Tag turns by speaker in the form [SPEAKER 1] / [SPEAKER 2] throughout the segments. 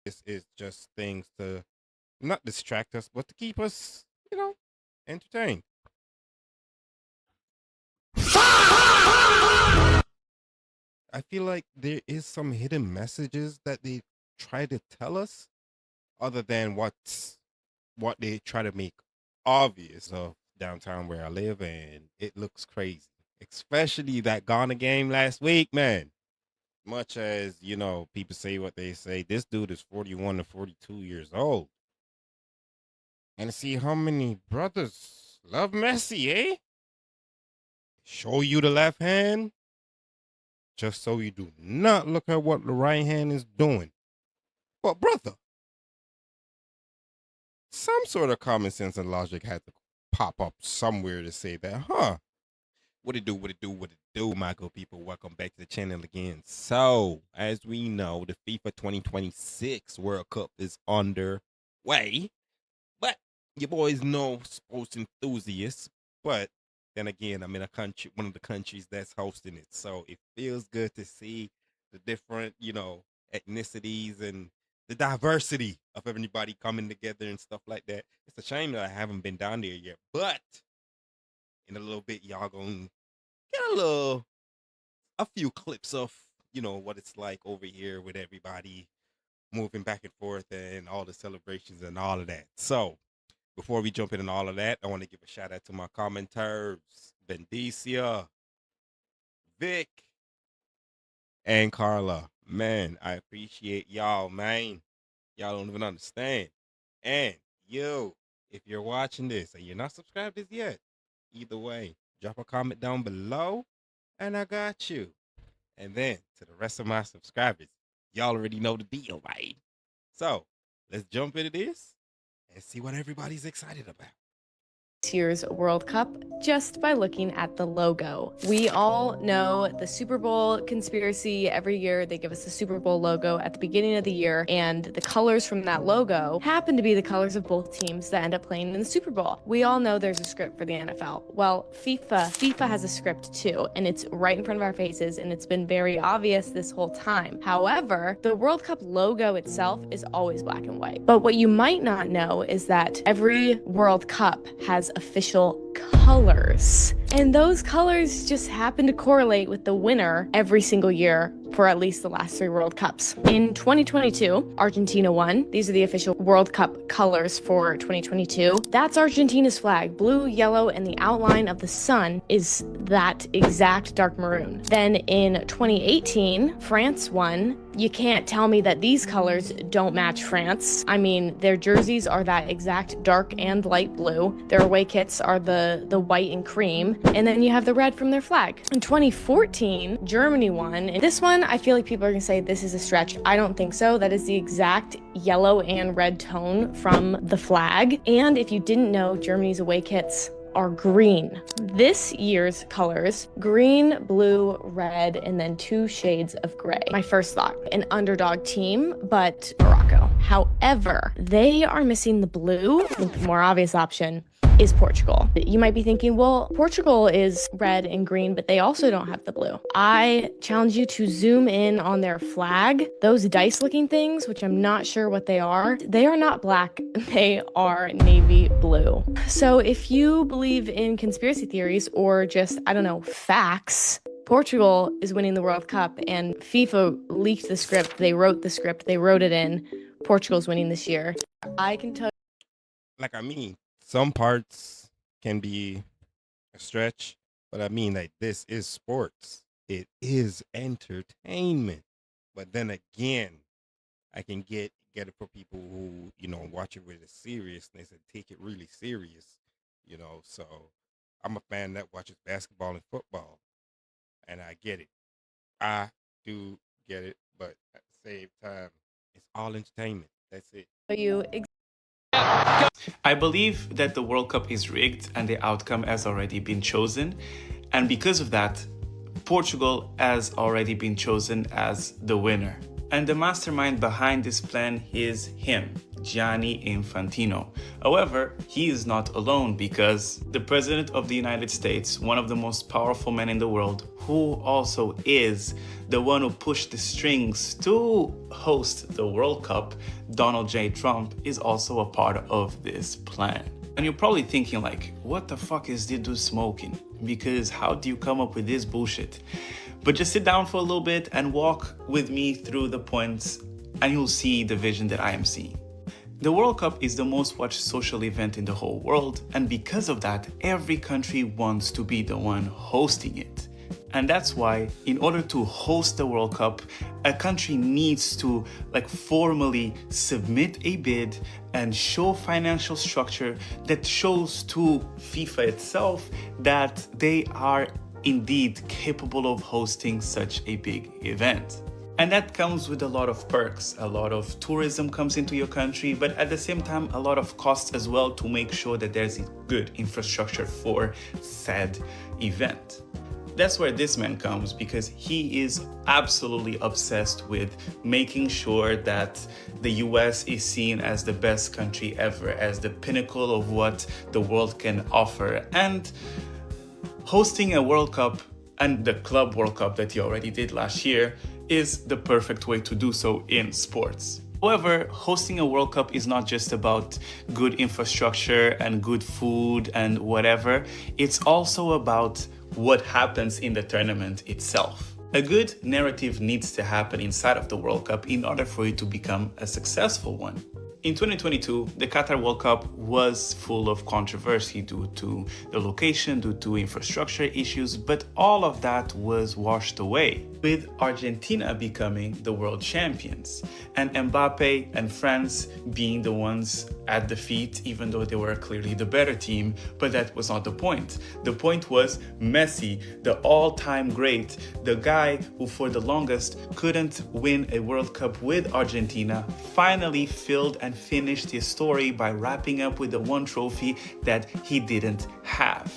[SPEAKER 1] This is just things to not distract us, but to keep us, entertained. I feel like there is some hidden messages that they try to tell us, other than what they try to make obvious of downtown where I live, and it looks crazy. Especially that Ghana game last week, man. Much as, people say what they say, this dude is 41 to 42 years old. And to see how many brothers love Messi, eh? Show you the left hand, just so you do not look at what the right hand is doing. But, brother, some sort of common sense and logic had to pop up somewhere to say that, huh? What it do, what it do, what it do, my good people. Welcome back to the channel again. So, as we know, the FIFA 2026 World Cup is underway. But you boys know sports enthusiasts. But then again, I'm in a country, one of the countries that's hosting it. So it feels good to see the different, ethnicities and the diversity of everybody coming together and stuff like that. It's a shame that I haven't been down there yet. But in a little bit, y'all gonna get a few clips of, what it's like over here with everybody moving back and forth and all the celebrations and all of that. So before we jump in all of that, I want to give a shout out to my commenters, Bendicia, Vic, and Carla. Man, I appreciate y'all, man. Y'all don't even understand. And you, if you're watching this and you're not subscribed as yet, either way, drop a comment down below and I got you. And then to the rest of my subscribers, y'all already know the deal, right? So let's jump into this and see what everybody's excited about.
[SPEAKER 2] Year's World Cup just by looking at the logo. We all know the Super Bowl conspiracy. Every year they give us the Super Bowl logo at the beginning of the year, and the colors from that logo happen to be the colors of both teams that end up playing in the Super Bowl. We all know there's a script for the NFL. Well, FIFA has a script too, and it's right in front of our faces, and it's been very obvious this whole time. However, the World Cup logo itself is always black and white. But what you might not know is that every World Cup has official colors. And those colors just happen to correlate with the winner every single year for at least the last 3 World Cups. In 2022, Argentina won. These are the official World Cup colors for 2022. That's Argentina's flag. Blue, yellow, and the outline of the sun is that exact dark maroon. Then in 2018, France won. You can't tell me that these colors don't match France. I mean, their jerseys are that exact dark and light blue. Their away kits are the white and cream. And then you have the red from their flag. In 2014, Germany won. And this one, I feel like people are gonna say this is a stretch. I don't think so. That is the exact yellow and red tone from the flag. And if you didn't know, Germany's away kits are green. This year's colors, green, blue, red, and then 2 shades of gray. My first thought, an underdog team, but Morocco. However, they are missing the blue. I think the more obvious option is Portugal. You might be thinking, well, Portugal is red and green, but they also don't have the blue. I challenge you to zoom in on their flag. Those dice looking things, which I'm not sure what they are not black, they are navy blue. So if you believe in conspiracy theories or just, I don't know, facts, Portugal is winning the World Cup and FIFA leaked the script. They wrote the script, they wrote it in. Portugal's winning this year. I can tell
[SPEAKER 1] Some parts can be a stretch, but I mean, like, this is sports. It is entertainment. But then again, I can get it for people who, watch it with a seriousness and take it really serious, So I'm a fan that watches basketball and football, and I get it. I do get it, but at the same time, it's all entertainment. That's it.
[SPEAKER 2] you
[SPEAKER 3] I believe that the World Cup is rigged and the outcome has already been chosen. And because of that, Portugal has already been chosen as the winner. And the mastermind behind this plan is him, Gianni Infantino. However, he is not alone because the President of the United States, one of the most powerful men in the world, who also is the one who pushed the strings to host the World Cup, Donald J. Trump, is also a part of this plan. And you're probably thinking like, what the fuck is this dude smoking? Because how do you come up with this bullshit? But just sit down for a little bit and walk with me through the points and you'll see the vision that I am seeing. The World Cup is the most watched social event in the whole world, and because of that, every country wants to be the one hosting it. And that's why, in order to host the World Cup, a country needs to formally submit a bid and show financial structure that shows to FIFA itself that they are indeed capable of hosting such a big event. And that comes with a lot of perks. A lot of tourism comes into your country, but at the same time, a lot of costs as well to make sure that there's a good infrastructure for said event. That's where this man comes, because he is absolutely obsessed with making sure that the US is seen as the best country ever, as the pinnacle of what the world can offer. And hosting a World Cup, and the Club World Cup that he already did last year, is the perfect way to do so in sports. However, hosting a World Cup is not just about good infrastructure and good food and whatever. It's also about what happens in the tournament itself. A good narrative needs to happen inside of the World Cup in order for it to become a successful one. In 2022, the Qatar World Cup was full of controversy due to the location, due to infrastructure issues, but all of that was washed away, with Argentina becoming the world champions, and Mbappe and France being the ones at the feet, even though they were clearly the better team, but that was not the point. The point was Messi, the all-time great, the guy who for the longest couldn't win a World Cup with Argentina, finally filled and finished his story by wrapping up with the one trophy that he didn't have,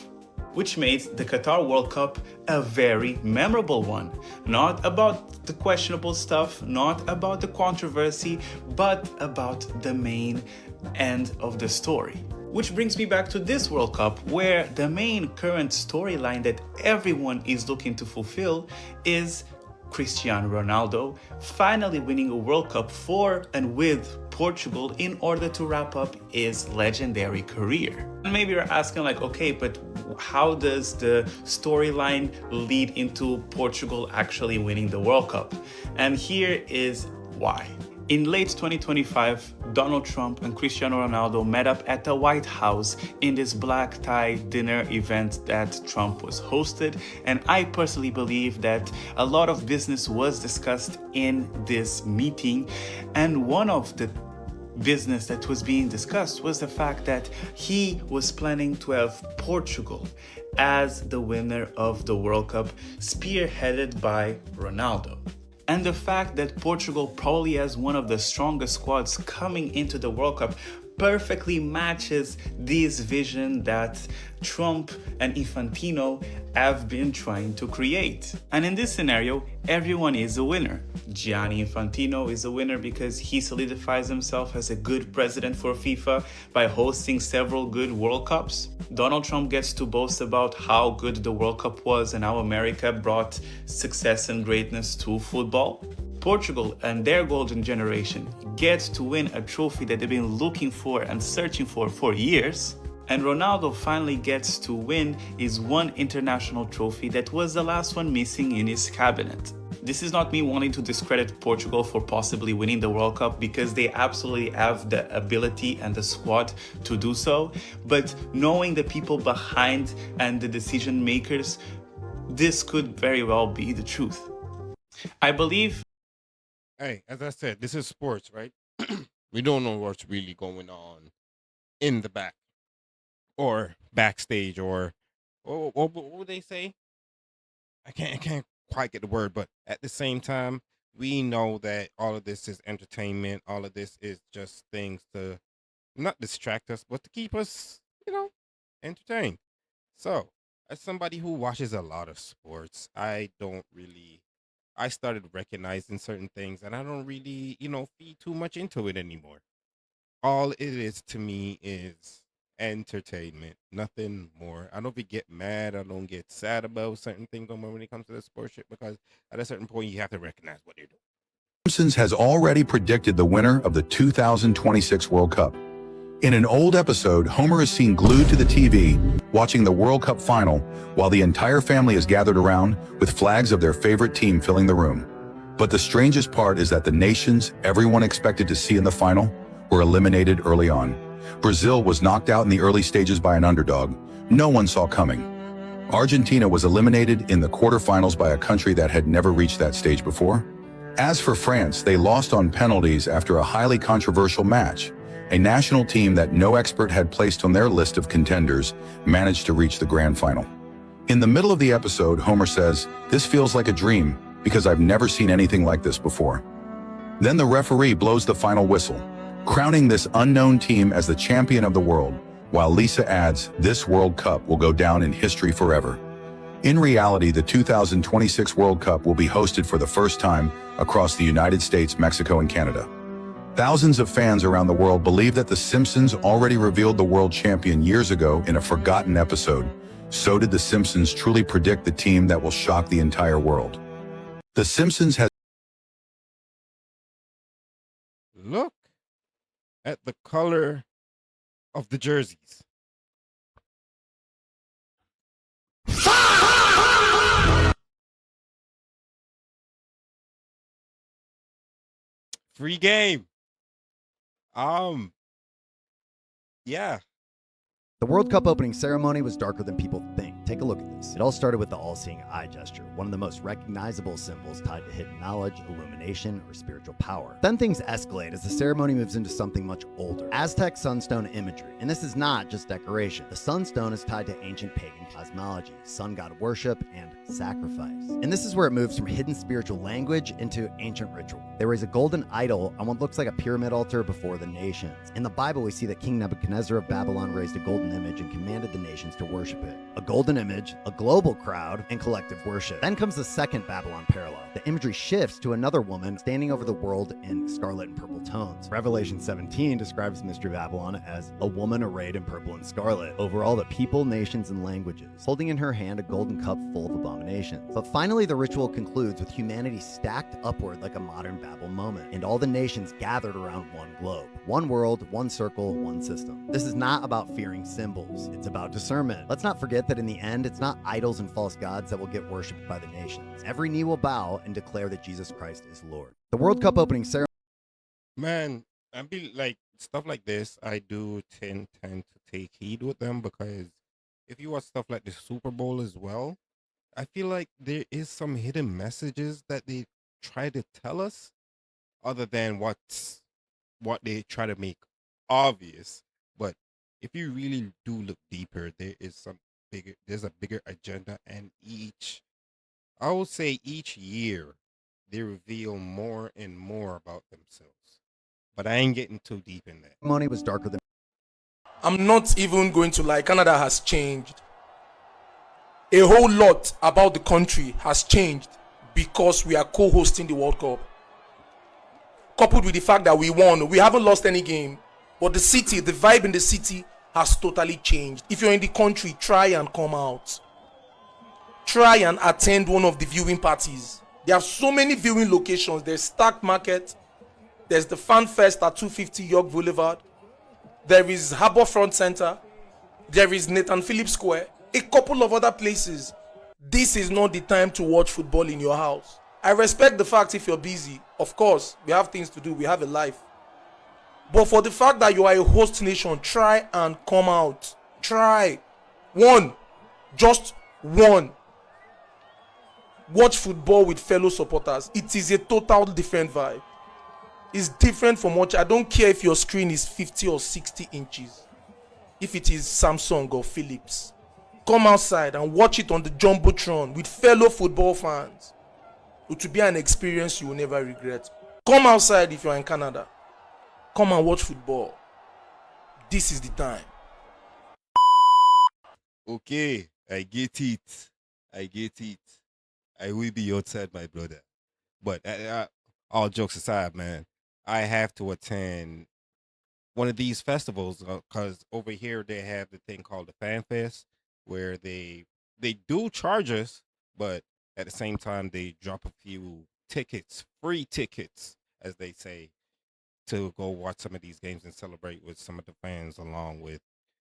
[SPEAKER 3] which made the Qatar World Cup a very memorable one. Not about the questionable stuff, not about the controversy, but about the main end of the story. Which brings me back to this World Cup, where the main current storyline that everyone is looking to fulfill is Cristiano Ronaldo finally winning a World Cup for and with Portugal in order to wrap up his legendary career. And maybe you're asking like, okay, but how does the storyline lead into Portugal actually winning the World Cup? And here is why. In late 2025, Donald Trump and Cristiano Ronaldo met up at the White House in this black tie dinner event that Trump was hosted, and I personally believe that a lot of business was discussed in this meeting, and one of the business that was being discussed was the fact that he was planning to have Portugal as the winner of the World Cup, spearheaded by Ronaldo. And the fact that Portugal probably has one of the strongest squads coming into the World Cup perfectly matches this vision that Trump and Infantino have been trying to create. And in this scenario, everyone is a winner. Gianni Infantino is a winner because he solidifies himself as a good president for FIFA by hosting several good World Cups. Donald Trump gets to boast about how good the World Cup was and how America brought success and greatness to football. Portugal and their golden generation gets to win a trophy that they've been looking for and searching for years. And Ronaldo finally gets to win his one international trophy that was the last one missing in his cabinet. This is not me wanting to discredit Portugal for possibly winning the World Cup, because they absolutely have the ability and the squad to do so. But knowing the people behind and the decision makers, this could very well be the truth. I believe.
[SPEAKER 1] Hey, as I said, this is sports, right? We don't know what's really going on in the back or backstage, or what would they say? I can't quite get the word, but at the same time, we know that all of this is entertainment. All of this is just things to not distract us, but to keep us, entertained. So, as somebody who watches a lot of sports, I started recognizing certain things, and I don't really, feed too much into it anymore. all it is to me is entertainment, nothing more. I don't get mad. I don't get sad about certain things when it comes to the sports shit, because at a certain point you have to recognize what they're doing.
[SPEAKER 4] Simpsons has already predicted the winner of the 2026 World Cup. In an old episode, Homer is seen glued to the TV, watching the World Cup final, while the entire family is gathered around, with flags of their favorite team filling the room. But the strangest part is that the nations everyone expected to see in the final were eliminated early on. Brazil was knocked out in the early stages by an underdog no one saw coming. Argentina was eliminated in the quarterfinals by a country that had never reached that stage before. As for France, they lost on penalties after a highly controversial match. A national team that no expert had placed on their list of contenders managed to reach the grand final. In the middle of the episode, Homer says, "This feels like a dream because I've never seen anything like this before." Then the referee blows the final whistle, crowning this unknown team as the champion of the world, while Lisa adds, "This World Cup will go down in history forever." In reality, the 2026 World Cup will be hosted for the first time across the United States, Mexico, and Canada. Thousands of fans around the world believe that The Simpsons already revealed the world champion years ago in a forgotten episode. So did The Simpsons truly predict the team that will shock the entire world? The Simpsons has
[SPEAKER 1] Look at the color of the jerseys. Free game. Yeah.
[SPEAKER 5] The World Cup opening ceremony was darker than people think. Take a look at this. It all started with the all-seeing eye gesture, one of the most recognizable symbols tied to hidden knowledge, illumination, or spiritual power. Then things escalate as the ceremony moves into something much older. Aztec sunstone imagery. And this is not just decoration. The sunstone is tied to ancient pagan cosmology, sun god worship, and sacrifice. And this is where it moves from hidden spiritual language into ancient ritual. There is a golden idol on what looks like a pyramid altar before the nations. In the Bible, we see that King Nebuchadnezzar of Babylon raised a golden image and commanded the nations to worship it. A golden image, a global crowd, and collective worship. Then comes the second Babylon parallel. The imagery shifts to another woman standing over the world in scarlet and purple tones. Revelation 17 describes Mystery Babylon as a woman arrayed in purple and scarlet over all the people, nations, and languages, holding in her hand a golden cup full of abominations. But finally, the ritual concludes with humanity stacked upward like a modern Babel moment, and all the nations gathered around one globe. One world, one circle, one system. This is not about fearing symbols. It's about discernment. Let's not forget that in the end, it's not idols and false gods that will get worshipped by the nations. Every knee will bow and declare that Jesus Christ is Lord. The World Cup opening ceremony.
[SPEAKER 1] Man, I be like stuff like this. I do tend to take heed with them, because if you watch stuff like the Super Bowl as well, I feel like there is some hidden messages that they try to tell us, other than what they try to make obvious. But if you really do look deeper, there's a bigger agenda, and I will say each year they reveal more and more about themselves. But I ain't getting too deep in that.
[SPEAKER 5] Ceremony was darker than.
[SPEAKER 6] I'm not even going to lie. Canada has changed. A whole lot about the country has changed because we are co-hosting the World Cup. Coupled with the fact that we won, we haven't lost any game. But the city, the vibe in the city has totally changed. If you're in the country, try and come out. Try and attend one of the viewing parties. There are so many viewing locations. There's Stack Market. There's the Fan Fest at 250 York Boulevard. There is Harbourfront Center. There is Nathan Phillips Square. A couple of other places. This is not the time to watch football in your house. I respect the fact if you're busy. Of course, we have things to do. We have a life. But for the fact that you are a host nation, try and come out. Try. One. Just one. Watch football with fellow supporters. It is a total different vibe. It's different from what I don't care if your screen is 50 or 60 inches. If it is Samsung or Philips. Come outside and watch it on the Jumbotron with fellow football fans. It will be an experience you will never regret. Come outside if you're in Canada. Come and watch football. This is the time.
[SPEAKER 1] Okay, I get it. I will be outside, my brother. But all jokes aside, man, I have to attend one of these festivals, because over here they have the thing called the Fan Fest, where they do charge us, but at the same time they drop a few tickets, free tickets, as they say, to go watch some of these games and celebrate with some of the fans along with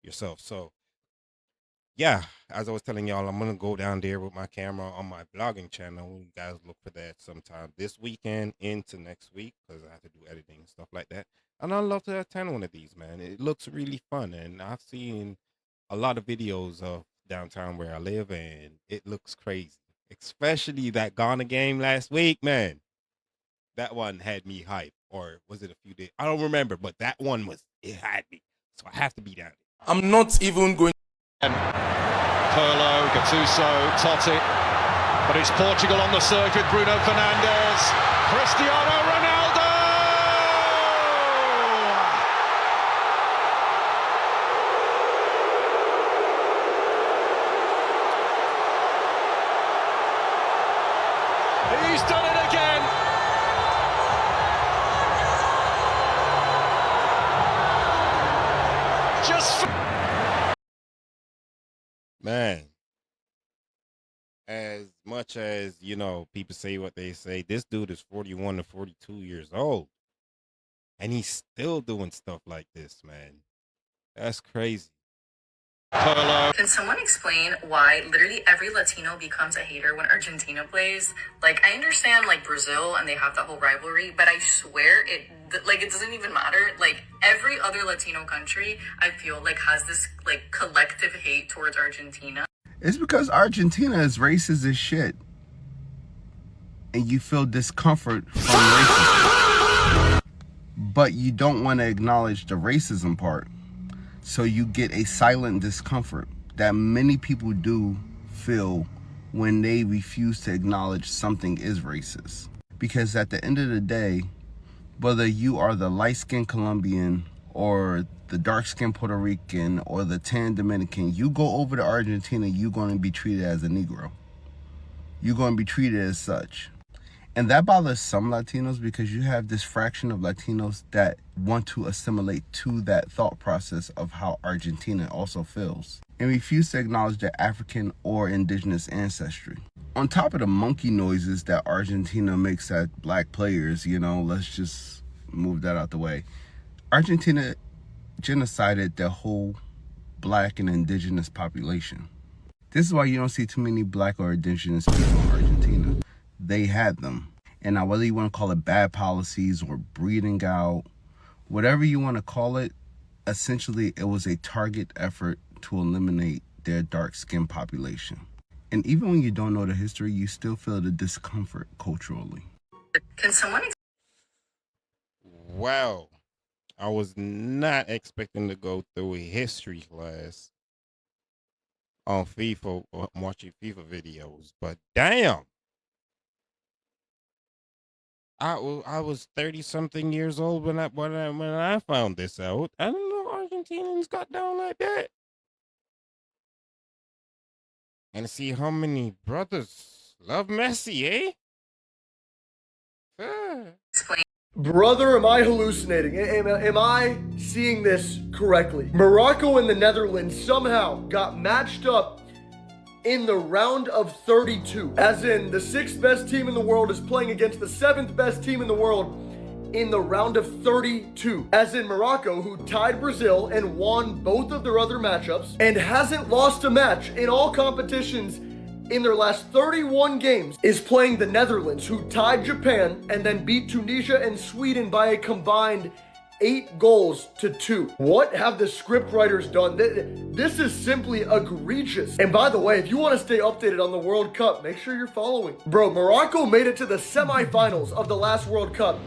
[SPEAKER 1] yourself. So yeah, as I was telling y'all, I'm gonna go down there with my camera on my vlogging channel. You guys look for that sometime this weekend into next week because I have to do editing and stuff like that. And I'd love to attend one of these, man. It looks really fun, and I've seen a lot of videos of downtown where I live, and it looks crazy. Especially that Ghana game last week, man. That one had me hyped, or was it a few days? I don't remember, but that one it had me. So I have to be down there.
[SPEAKER 6] I'm not even going.
[SPEAKER 7] Pirlo, Gattuso, Totti, but it's Portugal on the circuit. Bruno Fernandes, Cristiano Ronaldo! He's done it again! Just
[SPEAKER 1] Man, as much as, people say what they say, this dude is 41 to 42 years old. And he's still doing stuff like this, man. That's crazy.
[SPEAKER 7] Pirlo.
[SPEAKER 8] Can someone explain why literally every Latino becomes a hater when Argentina plays? Like, I understand, like, Brazil and they have that whole rivalry, but I swear it doesn't even matter. Like, every other Latino country, I feel like, has this, like, collective hate towards Argentina.
[SPEAKER 9] It's because Argentina is racist as shit. And you feel discomfort from racism. But you don't want to acknowledge the racism part. So you get a silent discomfort that many people do feel when they refuse to acknowledge something is racist. Because at the end of the day, whether you are the light-skinned Colombian or the dark-skinned Puerto Rican or the tan Dominican, you go over to Argentina, you're going to be treated as a Negro. You're going to be treated as such. And that bothers some Latinos because you have this fraction of Latinos that want to assimilate to that thought process of how Argentina also feels and refuse to acknowledge their African or indigenous ancestry. On top of the monkey noises that Argentina makes at black players, let's just move that out the way. Argentina genocided the whole black and indigenous population. This is why you don't see too many black or indigenous people in Argentina. They had them. And now whether you want to call it bad policies or breeding out, whatever you want to call it, essentially it was a target effort to eliminate their dark-skinned population. And even when you don't know the history, you still feel the discomfort culturally.
[SPEAKER 8] Can someone
[SPEAKER 1] Wow. I was not expecting to go through a history class on FIFA, watching FIFA videos, but damn. I was 30-something years old when I found this out. I didn't know Argentinians got down like that. And to see how many brothers love Messi, eh?
[SPEAKER 8] explain?
[SPEAKER 10] Brother, am I hallucinating? Am I seeing this correctly? Morocco and the Netherlands somehow got matched up in the round of 32. As in, the 6th best team in the world is playing against the 7th best team in the world in the round of 32. As in, Morocco, who tied Brazil and won both of their other matchups and hasn't lost a match in all competitions in their last 31 games, is playing the Netherlands, who tied Japan and then beat Tunisia and Sweden by a combined 8-2. What have the script writers done? This is simply egregious. And by the way, if you want to stay updated on the World Cup, make sure you're following. Bro, Morocco made it to the semifinals of the last World Cup,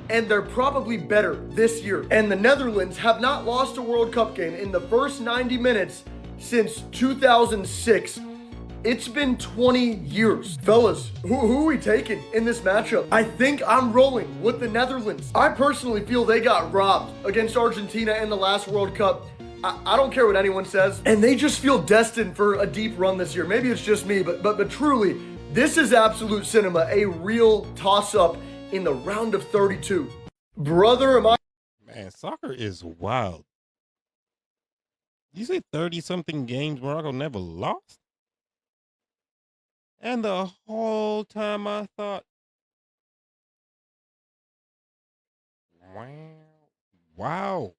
[SPEAKER 10] and they're probably better this year. And the Netherlands have not lost a World Cup game in the first 90 minutes since 2006. It's been 20 years. Fellas, who are we taking in this matchup? I think I'm rolling with the Netherlands. I personally feel they got robbed against Argentina in the last World Cup. I don't care what anyone says. And they just feel destined for a deep run this year. Maybe it's just me, but truly, this is absolute cinema. A real toss-up in the round of 32. Brother, am I...
[SPEAKER 1] Man, soccer is wild. You say 30-something games Morocco never lost? And the whole time I thought, wow. Wow.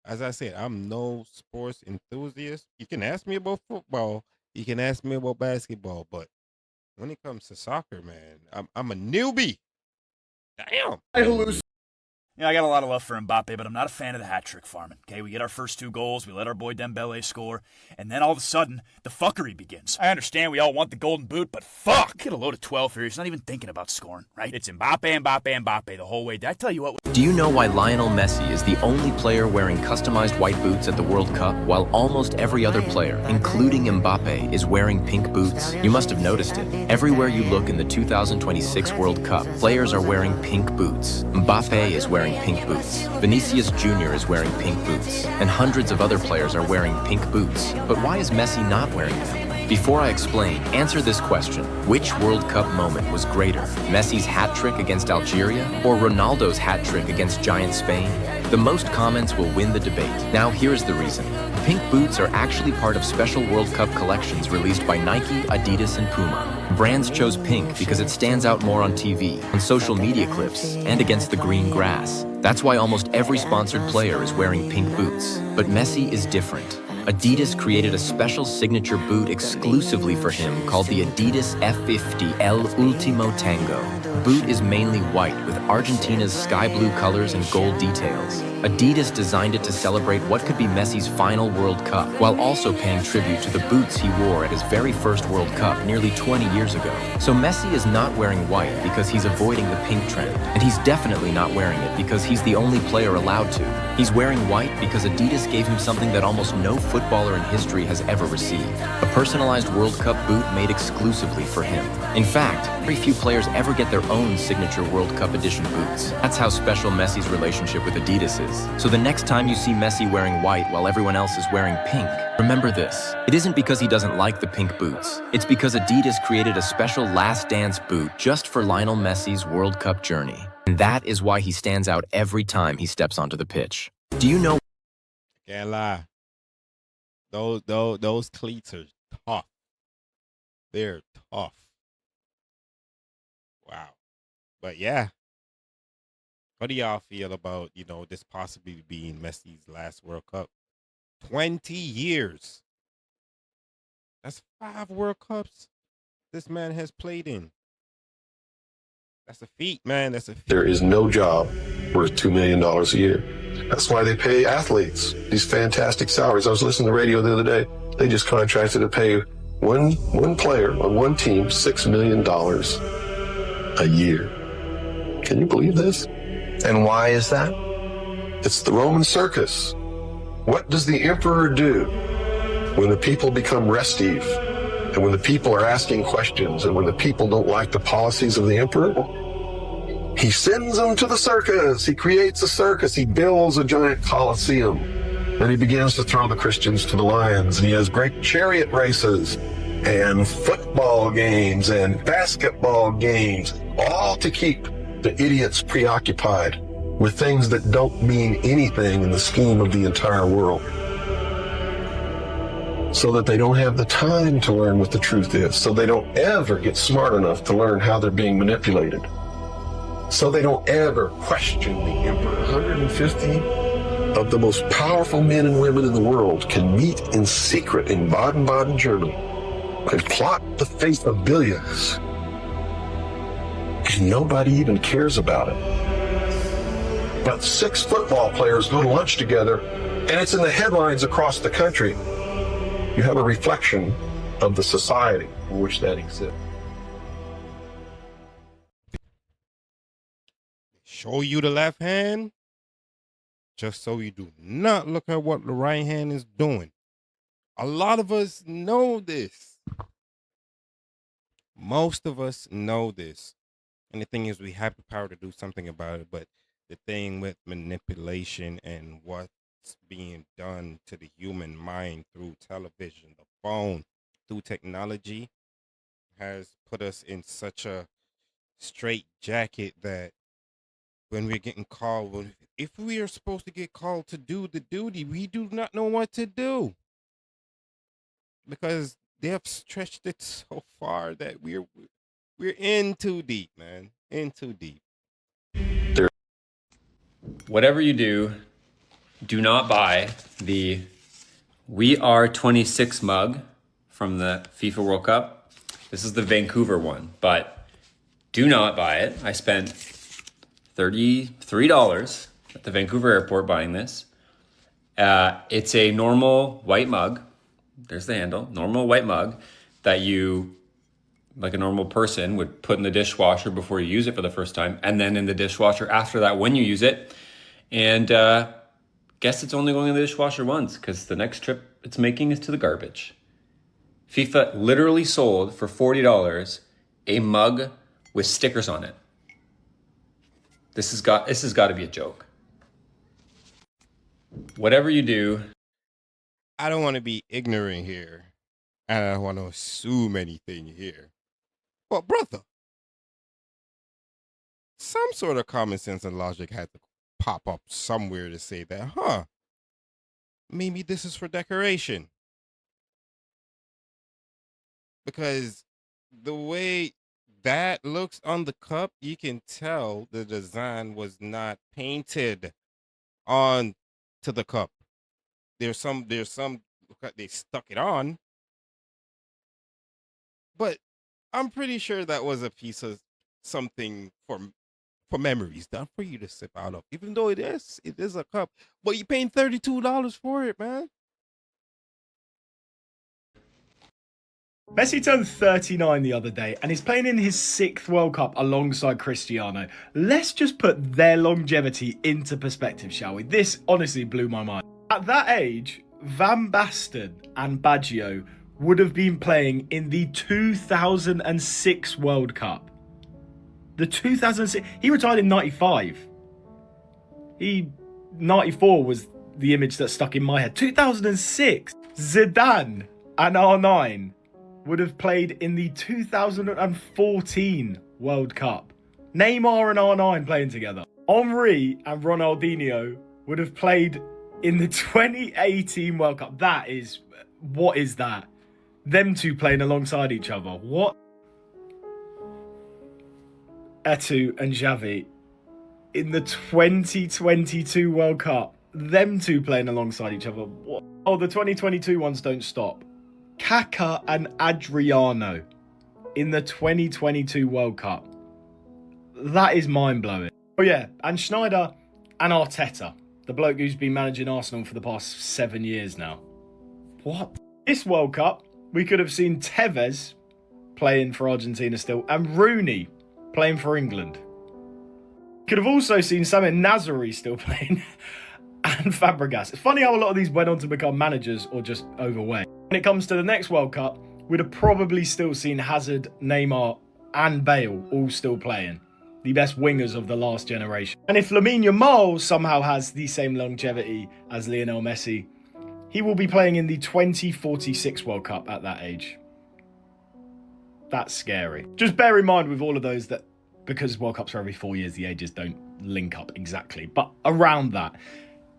[SPEAKER 1] As I said, I'm no sports enthusiast. You can ask me about football, you can ask me about basketball, but when it comes to soccer, man, I'm a newbie. Damn.
[SPEAKER 10] I hallucinate.
[SPEAKER 11] Yeah, I got a lot of love for Mbappe, but I'm not a fan of the hat trick farming. Okay, we get our first 2 goals, we let our boy Dembele score, and then all of a sudden, the fuckery begins. I understand we all want the golden boot, but fuck! Get a load of 12 here, he's not even thinking about scoring, right? It's Mbappe, Mbappe, Mbappe the whole way. Did I tell you what?
[SPEAKER 12] Do you know why Lionel Messi is the only player wearing customized white boots at the World Cup, while almost every other player, including Mbappe, is wearing pink boots? You must have noticed it. Everywhere you look in the 2026 World Cup, players are wearing pink boots. Mbappe is wearing pink boots. Vinicius Jr. is wearing pink boots. And hundreds of other players are wearing pink boots. But why is Messi not wearing them? Before I explain, answer this question. Which World Cup moment was greater? Messi's hat trick against Algeria or Ronaldo's hat trick against giant Spain? The most comments will win the debate. Now here's the reason. Pink boots are actually part of special World Cup collections released by Nike, Adidas, and Puma. Brands chose pink because it stands out more on TV, on social media clips, and against the green grass. That's why almost every sponsored player is wearing pink boots. But Messi is different. Adidas created a special signature boot exclusively for him called the Adidas F50 El Ultimo Tango. The boot is mainly white with Argentina's sky blue colors and gold details. Adidas designed it to celebrate what could be Messi's final World Cup, while also paying tribute to the boots he wore at his very first World Cup nearly 20 years ago. So Messi is not wearing white because he's avoiding the pink trend, and he's definitely not wearing it because he's the only player allowed to. He's wearing white because Adidas gave him something that almost no footballer in history has ever received, a personalized World Cup boot made exclusively for him. In fact, very few players ever get their own signature World Cup edition boots. That's how special Messi's relationship with Adidas is. So the next time you see Messi wearing white while everyone else is wearing pink, remember this. It isn't because he doesn't like the pink boots. It's because Adidas created a special Last Dance boot just for Lionel Messi's World Cup journey. And that is why he stands out every time he steps onto the pitch. Do you know?
[SPEAKER 1] Can't lie. Those cleats are tough. They're tough. Wow. But yeah. What do y'all feel about, this possibly being Messi's last World Cup? 20 years. That's 5 World Cups this man has played in. That's a feat, man. That's a feat.
[SPEAKER 13] There is no job worth $2 million a year. That's why they pay athletes these fantastic salaries. I was listening to the radio the other day. They just contracted to pay one player on one team $6 million a year. Can you believe this? And why is that? It's the Roman circus. What does the emperor do when the people become restive, and when the people are asking questions, and when the people don't like the policies of the emperor? He sends them to the circus. He creates a circus. He builds a giant coliseum. And he begins to throw the Christians to the lions. And he has great chariot races and football games and basketball games, all to keep the idiots preoccupied with things that don't mean anything in the scheme of the entire world, so that they don't have the time to learn what the truth is, so they don't ever get smart enough to learn how they're being manipulated, so they don't ever question the emperor. 150 of the most powerful men and women in the world can meet in secret in Baden-Baden, Germany, and plot the fate of billions. And nobody even cares about it. But 6 football players go to lunch together, and it's in the headlines across the country. You have a reflection of the society in which that exists.
[SPEAKER 1] Show you the left hand, just so you do not look at what the right hand is doing. A lot of us know this. Most of us know this. And the thing is, we have the power to do something about it. But the thing with manipulation and what's being done to the human mind through television, the phone, through technology, has put us in such a straight jacket that when we're getting called, if we are supposed to get called to do the duty, we do not know what to do. Because they have stretched it so far that we're in too deep, man. In too deep.
[SPEAKER 14] Whatever you do not buy the We Are 26 mug from the FIFA World Cup. This is the Vancouver one, but do not buy it. I spent $33 at the Vancouver airport buying this. It's a normal white mug. There's the handle. Normal white mug that you, like a normal person, would put in the dishwasher before you use it for the first time, and then in the dishwasher after that when you use it. And guess it's only going in the dishwasher once, because the next trip it's making is to the garbage. FIFA literally sold for $40 a mug with stickers on it. This has got to be a joke. Whatever you do,
[SPEAKER 1] I don't want to be ignorant here, and I don't want to assume anything here. But brother, some sort of common sense and logic had to pop up somewhere to say that, maybe this is for decoration. Because the way that looks on the cup, you can tell the design was not painted on to the cup. There's some they stuck it on, but I'm pretty sure that was a piece of something for memories, not for you to sip out of. Even though it is a cup, but you're paying $32 for it, man.
[SPEAKER 11] Messi turned 39 the other day and is playing in his 6th World Cup alongside Cristiano. Let's just put their longevity into perspective, shall we? This honestly blew my mind. At that age, Van Basten and Baggio would have been playing in the 2006 World Cup. The 2006, he retired in 95. 94 was the image that stuck in my head. 2006, Zidane and R9 would have played in the 2014 World Cup. Neymar and R9 playing together. Henry and Ronaldinho would have played in the 2018 World Cup. What is that? Them two playing alongside each other. What? Eto'o and Xavi in the 2022 World Cup. Them two playing alongside each other. What? Oh, the 2022 ones don't stop. Kaká and Adriano in the 2022 World Cup. That is mind-blowing. Oh yeah, and Schneider and Arteta, the bloke who's been managing Arsenal for the past 7 years now. What? This World Cup, we could have seen Tevez playing for Argentina still, and Rooney playing for England. Could have also seen Samir Nasri still playing, and Fabregas. It's funny how a lot of these went on to become managers or just overweight. When it comes to the next World Cup, we'd have probably still seen Hazard, Neymar and Bale all still playing. The best wingers of the last generation. And if Lamine Yamal somehow has the same longevity as Lionel Messi, he will be playing in the 2046 World Cup at that age. That's scary. Just bear in mind with all of those that because World Cups are every 4 years, the ages don't link up exactly. But around that,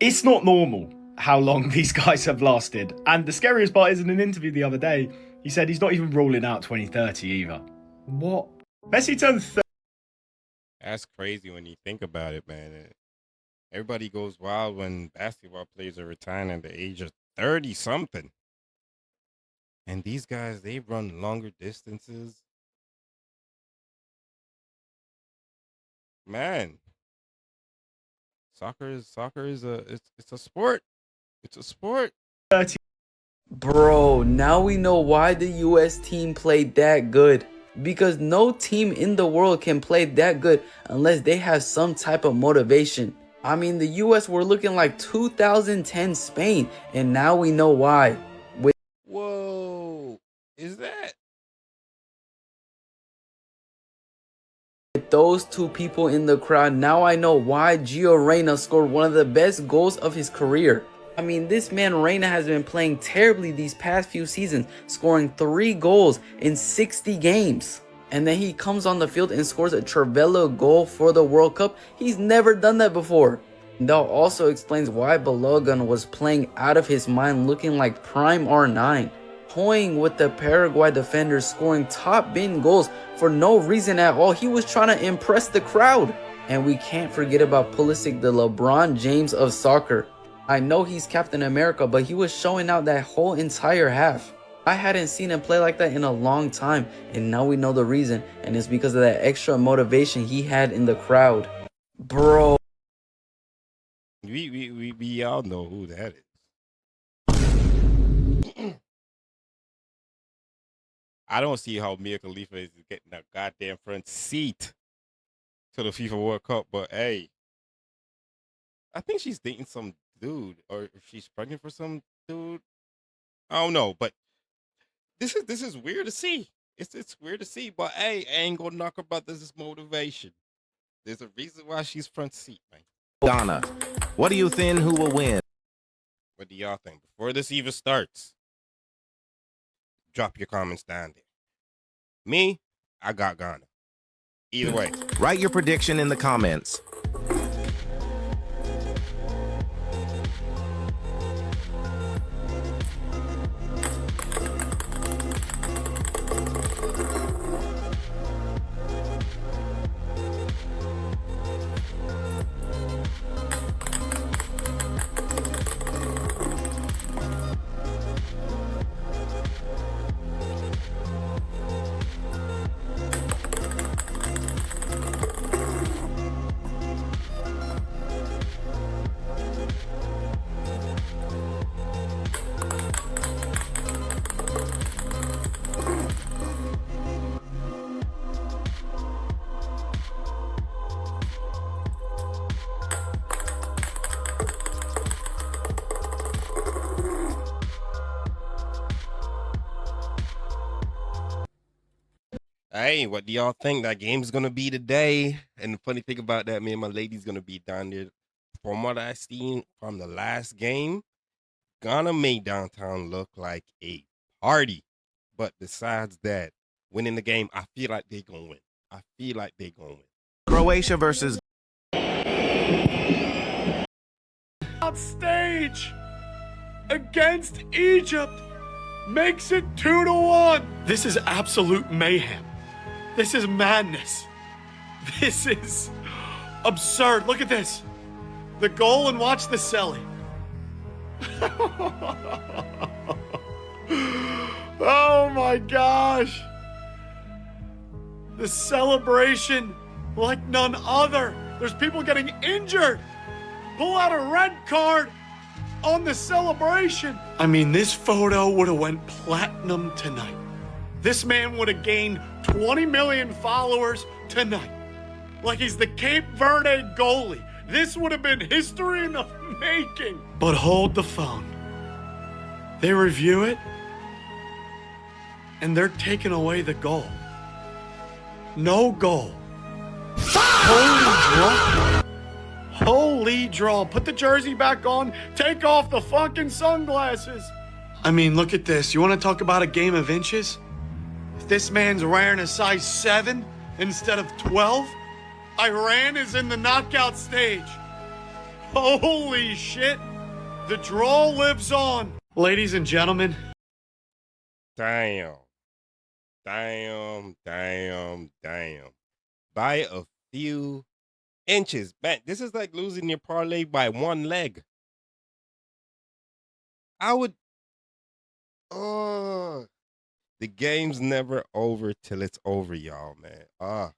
[SPEAKER 11] it's not normal how long these guys have lasted. And the scariest part is in an interview the other day, he said he's not even ruling out 2030 either. What? Messi turned 30.
[SPEAKER 1] That's crazy when you think about it, man. Everybody goes wild when basketball players are retiring at the age of 30-something. And these guys, they run longer distances. Man, soccer is it's a sport. It's a sport.
[SPEAKER 15] Bro, now we know why the US team played that good. Because no team in the world can play that good unless they have some type of motivation. I mean, the US were looking like 2010 Spain, and now we know why.
[SPEAKER 1] Whoa, is that?
[SPEAKER 15] With those two people in the crowd, now I know why Gio Reyna scored one of the best goals of his career. I mean, this man Reyna has been playing terribly these past few seasons, scoring 3 goals in 60 games. And then he comes on the field and scores a Trivelo goal for the World Cup. He's never done that before. That also explains why Balogun was playing out of his mind, looking like prime R9. Toying with the Paraguay defenders, scoring top bin goals for no reason at all. He was trying to impress the crowd. And we can't forget about Pulisic, the LeBron James of soccer. I know he's Captain America, but he was showing out that whole entire half. I hadn't seen him play like that in a long time, and now we know the reason, and it's because of that extra motivation he had in the crowd. Bro.
[SPEAKER 1] We all know who that is. I don't see how Mia Khalifa is getting a goddamn front seat to the FIFA World Cup, but hey, I think she's dating some dude, or if she's pregnant for some dude. I don't know, but this is weird to see. It's weird to see, but hey, I ain't gonna knock her about this motivation. There's a reason why she's front seat, man.
[SPEAKER 16] Donna, what do you think who will win?
[SPEAKER 1] What do y'all think? Before this even starts, drop your comments down there. Me, I got Ghana. Either way.
[SPEAKER 16] Write your prediction in the comments.
[SPEAKER 1] Hey, what do y'all think that game's gonna be today? And the funny thing about that, me and my lady's gonna be down there. From what I seen from the last game, Ghana made downtown look like a party. But besides that, winning the game, I feel like they're gonna win. I feel like they're gonna win.
[SPEAKER 16] Croatia versus
[SPEAKER 17] Stage against Egypt makes it 2-1. This is absolute mayhem. This is madness. This is absurd. Look at this. The goal, and watch the celly. Oh my gosh. The celebration like none other. There's people getting injured. Pull out a red card on the celebration. I mean, this photo would have went platinum tonight. This man would have gained 20 million followers tonight. Like he's the Cape Verde goalie. This would have been history in the making. But hold the phone. They review it, and they're taking away the goal. No goal. Holy draw. Holy draw. Put the jersey back on. Take off the fucking sunglasses. I mean, look at this. You want to talk about a game of inches? If this man's wearing a size 7 instead of 12, Iran is in the knockout stage. Holy shit. The draw lives on. Ladies and gentlemen.
[SPEAKER 1] Damn. By a few inches. Man, this is like losing your parlay by one leg. I would. Oh, the game's never over till it's over, y'all, man.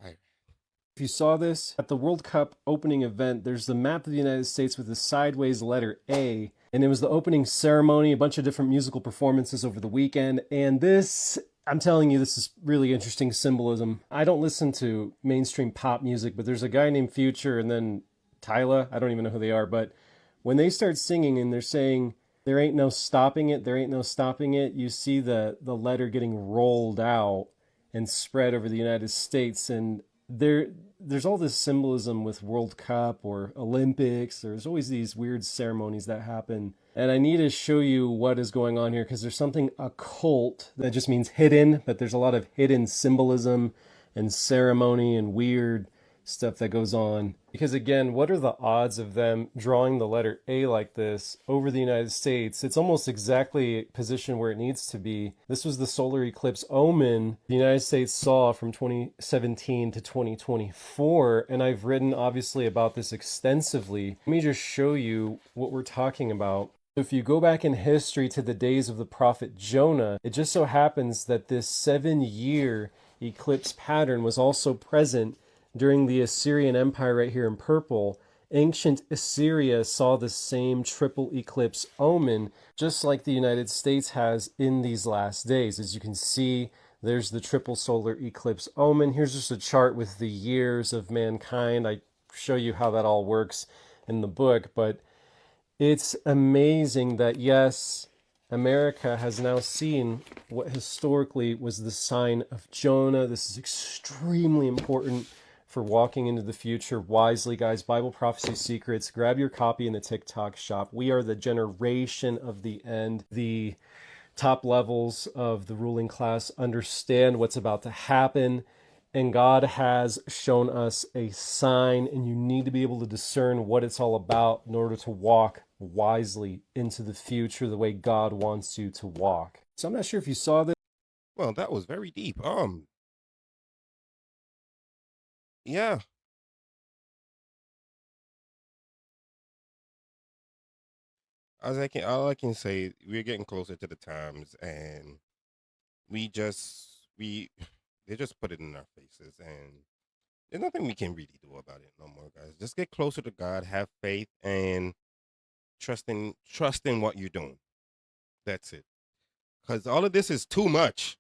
[SPEAKER 18] If you saw this, at the World Cup opening event, there's the map of the United States with the sideways letter A, and it was the opening ceremony, a bunch of different musical performances over the weekend, and this, I'm telling you, this is really interesting symbolism. I don't listen to mainstream pop music, but there's a guy named Future and then Tyla, I don't even know who they are, but when they start singing and they're saying, there ain't no stopping it, there ain't no stopping it, you see the letter getting rolled out and spread over the United States, and there's all this symbolism with World Cup or Olympics. There's always these weird ceremonies that happen. And I need to show you what is going on here because there's something occult that just means hidden, but there's a lot of hidden symbolism and ceremony and weird stuff that goes on. Because again, what are the odds of them drawing the letter A like this over the United States? It's almost exactly positioned where it needs to be. This was the solar eclipse omen the United States saw from 2017 to 2024, and I've written obviously about this extensively. Let me just show you what we're talking about. If you go back in history to the days of the prophet Jonah, it just so happens that this 7-year eclipse pattern was also present during the Assyrian Empire right here in purple. Ancient Assyria saw the same triple eclipse omen, just like the United States has in these last days. As you can see, there's the triple solar eclipse omen. Here's just a chart with the years of mankind. I show you how that all works in the book, but it's amazing that, yes, America has now seen what historically was the sign of Jonah. This is extremely important for walking into the future wisely, guys. Bible Prophecy Secrets. Grab your copy in the TikTok shop. We are the generation of the end. The top levels of the ruling class understand what's about to happen, and God has shown us a sign, and you need to be able to discern what it's all about in order to walk wisely into the future the way God wants you to walk. So I'm not sure if you saw this.
[SPEAKER 1] Well, that was very deep. Yeah. All I can say, we're getting closer to the times, and they just put it in our faces, and there's nothing we can really do about it no more, guys. Just get closer to God, have faith, and trust in what you're doing. That's it. Because all of this is too much.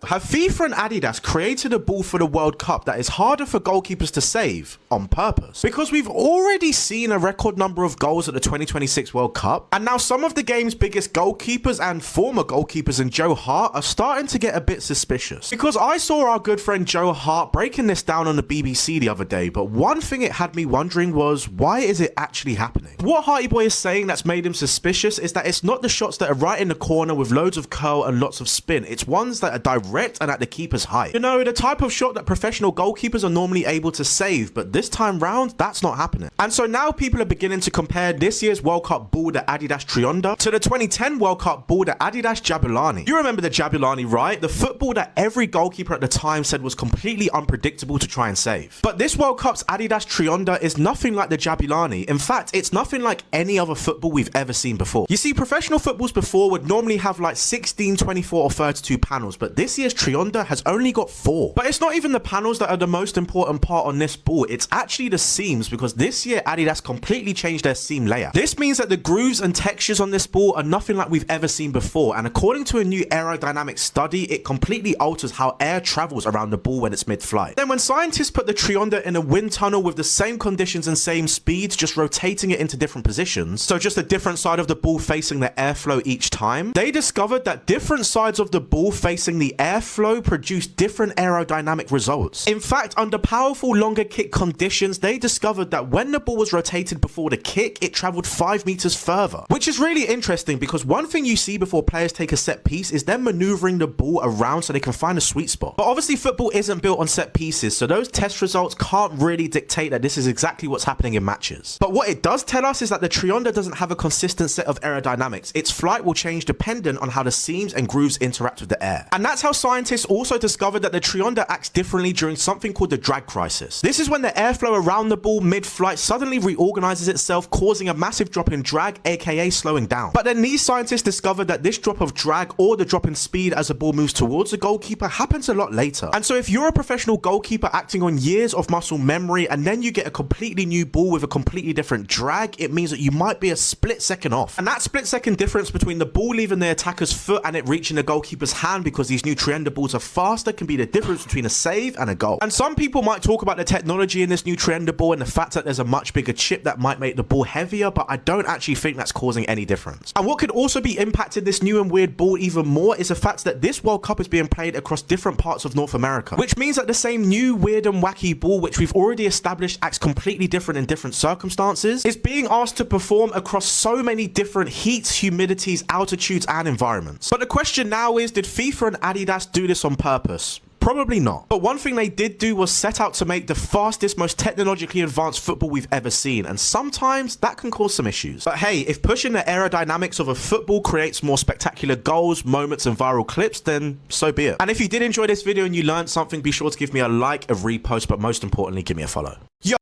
[SPEAKER 16] Have FIFA and Adidas created a ball for the World Cup that is harder for goalkeepers to save on purpose? Because we've already seen a record number of goals at the 2026 World Cup, and now some of the game's biggest goalkeepers and former goalkeepers in Joe Hart are starting to get a bit suspicious. Because I saw our good friend Joe Hart breaking this down on the BBC the other day, but one thing it had me wondering was, why is it actually happening? What Harty Boy is saying that's made him suspicious is that it's not the shots that are right in the corner with loads of curl and lots of spin, it's ones that are direct and at the keeper's height. You know, the type of shot that professional goalkeepers are normally able to save, but this time round, that's not happening. And so now people are beginning to compare this year's World Cup ball, the Adidas Trionda, to the 2010 World Cup ball, the Adidas Jabulani. You remember the Jabulani, right? The football that every goalkeeper at the time said was completely unpredictable to try and save. But this World Cup's Adidas Trionda is nothing like the Jabulani. In fact, it's nothing like any other football we've ever seen before. You see, professional footballs before would normally have like 16, 24 or 32 panels, but this year's Trionda has only got 4. But it's not even the panels that are the most important part on this ball, it's actually the seams, because this year Adidas completely changed their seam layout. This means that the grooves and textures on this ball are nothing like we've ever seen before, and according to a new aerodynamic study, it completely alters how air travels around the ball when it's mid-flight. Then when scientists put the Trionda in a wind tunnel with the same conditions and same speeds, just rotating it into different positions, so just a different side of the ball facing the airflow each time, they discovered that different sides of the ball facing the airflow produce different aerodynamic results. In fact, under powerful longer kick conditions, they discovered that when the ball was rotated before the kick, it traveled 5 meters further, which is really interesting because one thing you see before players take a set piece is them maneuvering the ball around so they can find a sweet spot. But obviously football isn't built on set pieces, so those test results can't really dictate that this is exactly what's happening in matches. But what it does tell us is that the Trionda doesn't have a consistent set of aerodynamics. Its flight will change dependent on how the seams and grooves interact with the air. And that's how scientists also discovered that the Trionda acts differently during something called the drag crisis. This is when the airflow around the ball mid-flight suddenly reorganizes itself, causing a massive drop in drag, aka slowing down. But then these scientists discovered that this drop of drag, or the drop in speed as the ball moves towards the goalkeeper, happens a lot later. And so if you're a professional goalkeeper acting on years of muscle memory and then you get a completely new ball with a completely different drag, it means that you might be a split second off. And that split second difference between the ball leaving the attacker's foot and it reaching the goalkeeper's hand because because these new Trienda balls are faster can be the difference between a save and a goal. And some people might talk about the technology in this new Trienda ball and the fact that there's a much bigger chip that might make the ball heavier, but I don't actually think that's causing any difference. And what could also be impacting this new and weird ball even more is the fact that this World Cup is being played across different parts of North America, which means that the same new weird and wacky ball, which we've already established acts completely different in different circumstances, is being asked to perform across so many different heats, humidities, altitudes, and environments. But the question now is, did FIFA and Adidas do this on purpose? Probably not. But one thing they did do was set out to make the fastest, most technologically advanced football we've ever seen, and sometimes that can cause some issues. But hey, if pushing the aerodynamics of a football creates more spectacular goals, moments, and viral clips, then so be it. And if you did enjoy this video and you learned something, be sure to give me a like, a repost, but most importantly, give me a follow. Yo!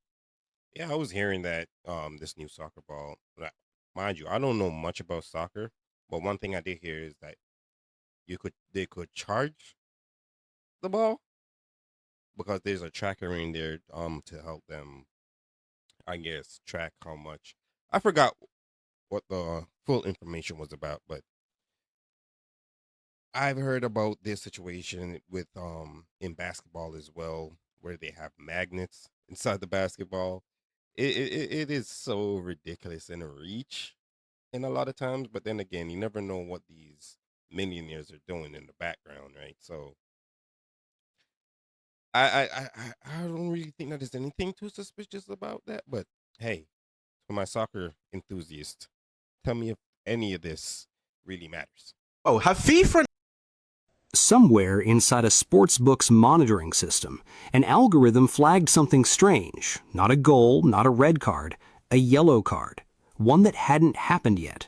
[SPEAKER 1] Yeah, I was hearing that this new soccer ball, mind you, I don't know much about soccer, but one thing I did hear is that they could charge the ball because there's a tracker in there to help them, I guess, track how much. I forgot what the full information was about, but I've heard about this situation with in basketball as well, where they have magnets inside the basketball. It is so ridiculous in a reach in a lot of times, but then again, you never know what these millionaires are doing in the background, right? So I don't really think that there's anything too suspicious about that. But hey, for my soccer enthusiast, tell me if any of this really matters.
[SPEAKER 16] Oh, have FIFA...
[SPEAKER 19] Somewhere inside a sportsbook's monitoring system, an algorithm flagged something strange. Not a goal, not a red card, a yellow card. One that hadn't happened yet.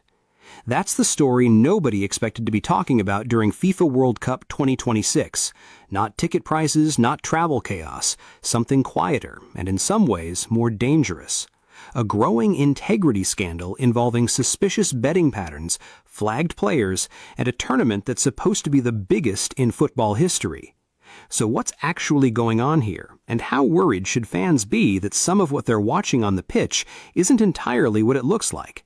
[SPEAKER 19] That's the story nobody expected to be talking about during FIFA World Cup 2026. Not ticket prices, not travel chaos. Something quieter, and in some ways more dangerous. A growing integrity scandal involving suspicious betting patterns, flagged players, and a tournament that's supposed to be the biggest in football history. So what's actually going on here, and how worried should fans be that some of what they're watching on the pitch isn't entirely what it looks like?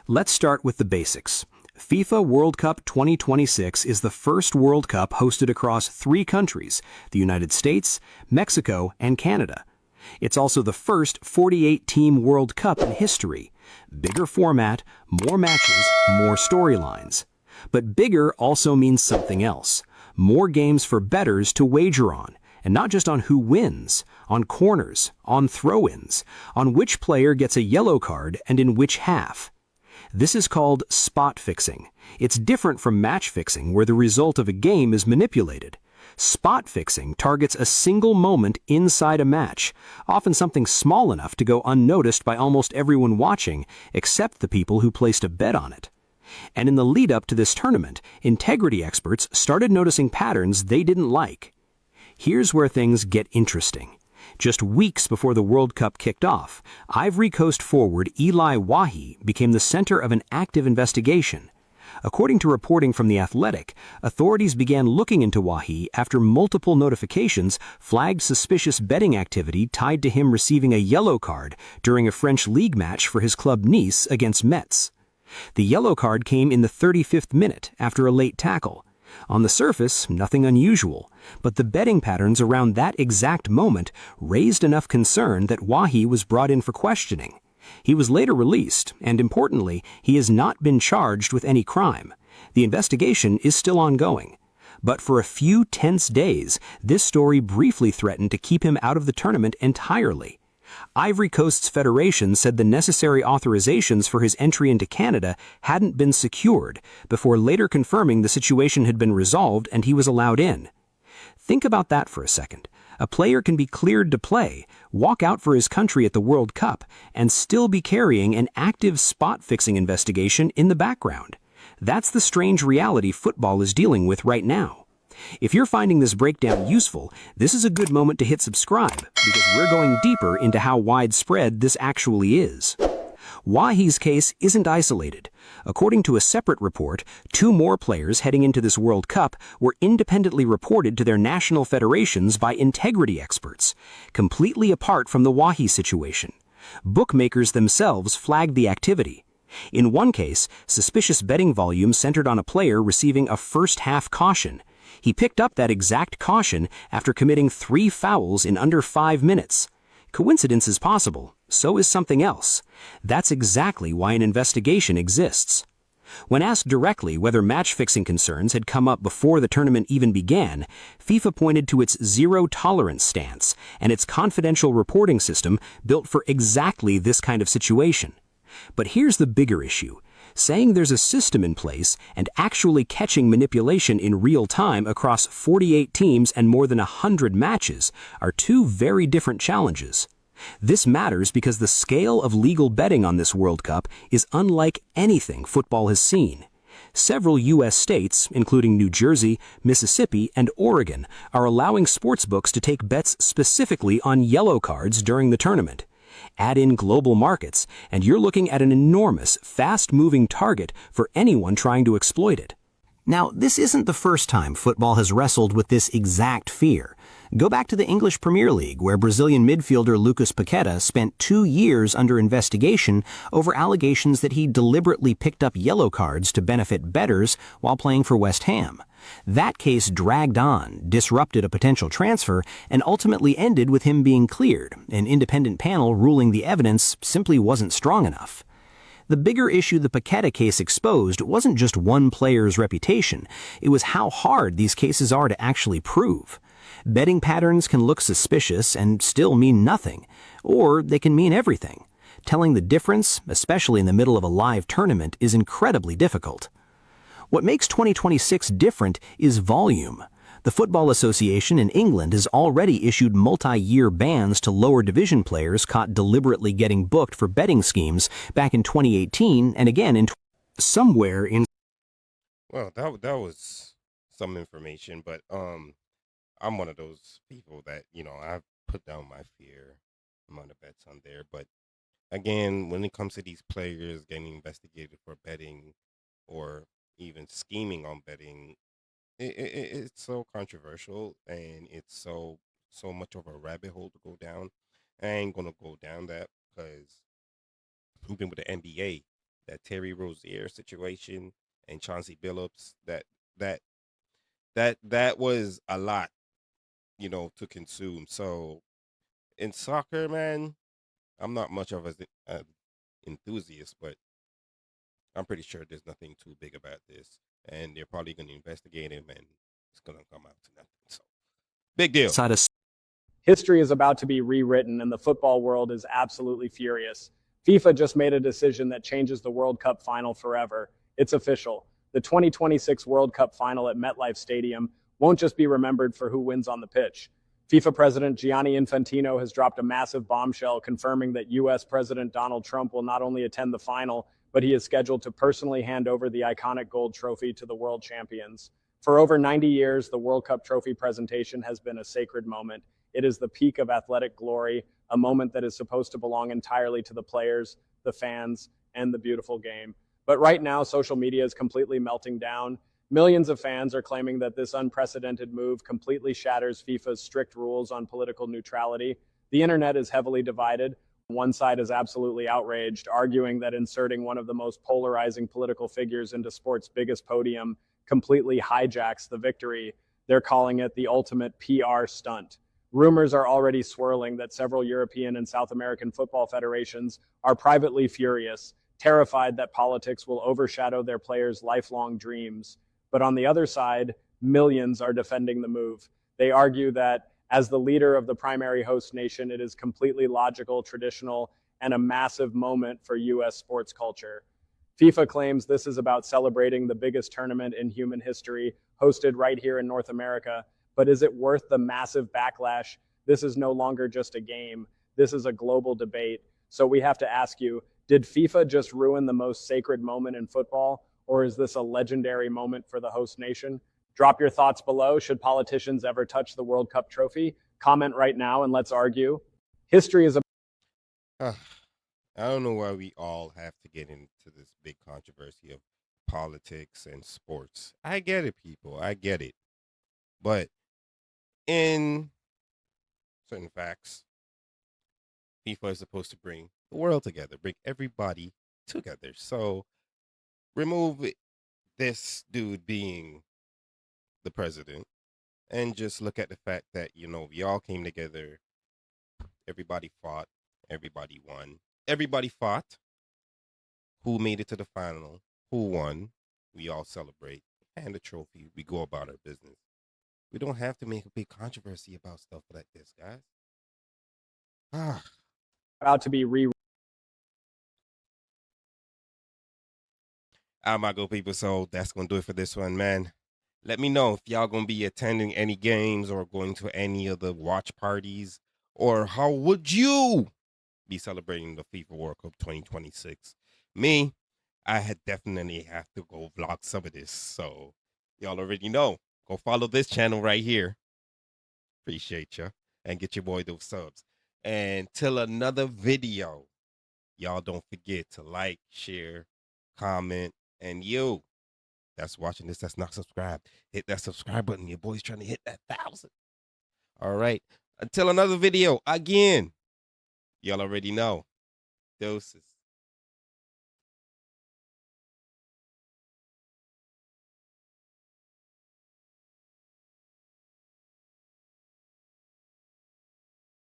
[SPEAKER 19] Let's start with the basics. FIFA World Cup 2026 is the first World Cup hosted across 3 countries, the United States, Mexico, and Canada. It's also the first 48-team World Cup in history. Bigger format, more matches, more storylines. But bigger also means something else. More games for bettors to wager on, and not just on who wins, on corners, on throw-ins, on which player gets a yellow card and in which half. This is called spot fixing. It's different from match fixing, where the result of a game is manipulated. Spot fixing targets a single moment inside a match, often something small enough to go unnoticed by almost everyone watching, except the people who placed a bet on it. And in the lead-up to this tournament, integrity experts started noticing patterns they didn't like. Here's where things get interesting. Just weeks before the World Cup kicked off, Ivory Coast forward Eli Wahi became the center of an active investigation. According to reporting from The Athletic, authorities began looking into Wahi after multiple notifications flagged suspicious betting activity tied to him receiving a yellow card during a French league match for his club Nice against Metz. The yellow card came in the 35th minute after a late tackle. On the surface, nothing unusual, but the betting patterns around that exact moment raised enough concern that Wahi was brought in for questioning. He was later released, and importantly, he has not been charged with any crime. The investigation is still ongoing. But for a few tense days, this story briefly threatened to keep him out of the tournament entirely. Ivory Coast's federation said the necessary authorizations for his entry into Canada hadn't been secured, before later confirming the situation had been resolved and he was allowed in. Think about that for a second. A player can be cleared to play, walk out for his country at the World Cup, and still be carrying an active spot-fixing investigation in the background. That's the strange reality football is dealing with right now. If you're finding this breakdown useful, this is a good moment to hit subscribe, because we're going deeper into how widespread this actually is. Wahi's case isn't isolated. According to a separate report, 2 more players heading into this World Cup were independently reported to their national federations by integrity experts, completely apart from the Wahi situation. Bookmakers themselves flagged the activity. In one case, suspicious betting volume centered on a player receiving a first-half caution. He picked up that exact caution after committing 3 fouls in under 5 minutes. Coincidence is possible, so is something else. That's exactly why an investigation exists. When asked directly whether match-fixing concerns had come up before the tournament even began, FIFA pointed to its zero-tolerance stance and its confidential reporting system built for exactly this kind of situation. But here's the bigger issue. Saying there's a system in place and actually catching manipulation in real time across 48 teams and more than 100 matches are two very different challenges. This matters because the scale of legal betting on this World Cup is unlike anything football has seen. Several U.S. states, including New Jersey, Mississippi, and Oregon, are allowing sportsbooks to take bets specifically on yellow cards during the tournament. Add in global markets, and you're looking at an enormous, fast-moving target for anyone trying to exploit it. Now, this isn't the first time football has wrestled with this exact fear. Go back to the English Premier League, where Brazilian midfielder Lucas Paqueta spent 2 years under investigation over allegations that he deliberately picked up yellow cards to benefit bettors while playing for West Ham. That case dragged on, disrupted a potential transfer, and ultimately ended with him being cleared, an independent panel ruling the evidence simply wasn't strong enough. The bigger issue the Paqueta case exposed wasn't just one player's reputation, it was how hard these cases are to actually prove. Betting patterns can look suspicious and still mean nothing, or they can mean everything. Telling the difference, especially in the middle of a live tournament, is incredibly difficult. What makes 2026 different is volume. The Football Association in England has already issued multi-year bans to lower division players caught deliberately getting booked for betting schemes back in 2018 and again in somewhere in...
[SPEAKER 1] Well, that was some information, but I'm one of those people that, I've put down my fear amount of bets on there. But again, when it comes to these players getting investigated for betting or even scheming on betting, it's so controversial and it's so much of a rabbit hole to go down. I ain't gonna go down that because even with the NBA, that Terry Rozier situation and Chauncey Billups, that was a lot, to consume. So in soccer, man, I'm not much of an enthusiast, but I'm pretty sure there's nothing too big about this, and they're probably going to investigate him, and it's going to come out to nothing. So, big deal.
[SPEAKER 17] History is about to be rewritten, and the football world is absolutely furious. FIFA just made a decision that changes the World Cup final forever. It's official. The 2026 World Cup final at MetLife Stadium won't just be remembered for who wins on the pitch. FIFA President Gianni Infantino has dropped a massive bombshell confirming that U.S. President Donald Trump will not only attend the final, but he is scheduled to personally hand over the iconic gold trophy to the world champions. For over 90 years, the World Cup trophy presentation has been a sacred moment. It is the peak of athletic glory, a moment that is supposed to belong entirely to the players, the fans, and the beautiful game. But right now, social media is completely melting down. Millions of fans are claiming that this unprecedented move completely shatters FIFA's strict rules on political neutrality. The internet is heavily divided. One side is absolutely outraged, arguing that inserting one of the most polarizing political figures into sport's biggest podium completely hijacks the victory. They're calling it the ultimate PR stunt. Rumors are already swirling that several European and South American football federations are privately furious, terrified that politics will overshadow their players' lifelong dreams. But on the other side, millions are defending the move. They argue that as the leader of the primary host nation, it is completely logical, traditional, and a massive moment for U.S. sports culture. FIFA claims this is about celebrating the biggest tournament in human history, hosted right here in North America. But is it worth the massive backlash? This is no longer just a game. This is a global debate. So we have to ask you, did FIFA just ruin the most sacred moment in football? Or is this a legendary moment for the host nation? Drop your thoughts below. Should politicians ever touch the World Cup trophy? Comment right now and let's argue. History is a...
[SPEAKER 1] I don't know why we all have to get into this big controversy of politics and sports. I get it, people. I get it. But in certain facts, FIFA is supposed to bring the world together, bring everybody together. So remove this dude being the president and just look at the fact that, you know, we all came together. Everybody fought. Everybody won. Everybody fought. Who made it to the final? Who won? We all celebrate. And the trophy. We go about our business. We don't have to make a big controversy about stuff like this, guys.
[SPEAKER 20] About to be re.
[SPEAKER 1] All right, my good people. So that's going to do it for this one, man. Let me know if y'all going to be attending any games or going to any of the watch parties, or how would you be celebrating the FIFA World Cup 2026? Me, I had definitely have to go vlog some of this. So y'all already know. Go follow this channel right here. Appreciate you. And get your boy those subs. And till another video, y'all don't forget to like, share, comment, and you that's watching this that's not subscribed, hit that subscribe button. Your boy's trying to hit that 1,000. All right. Until another video, again, y'all already know. Doses.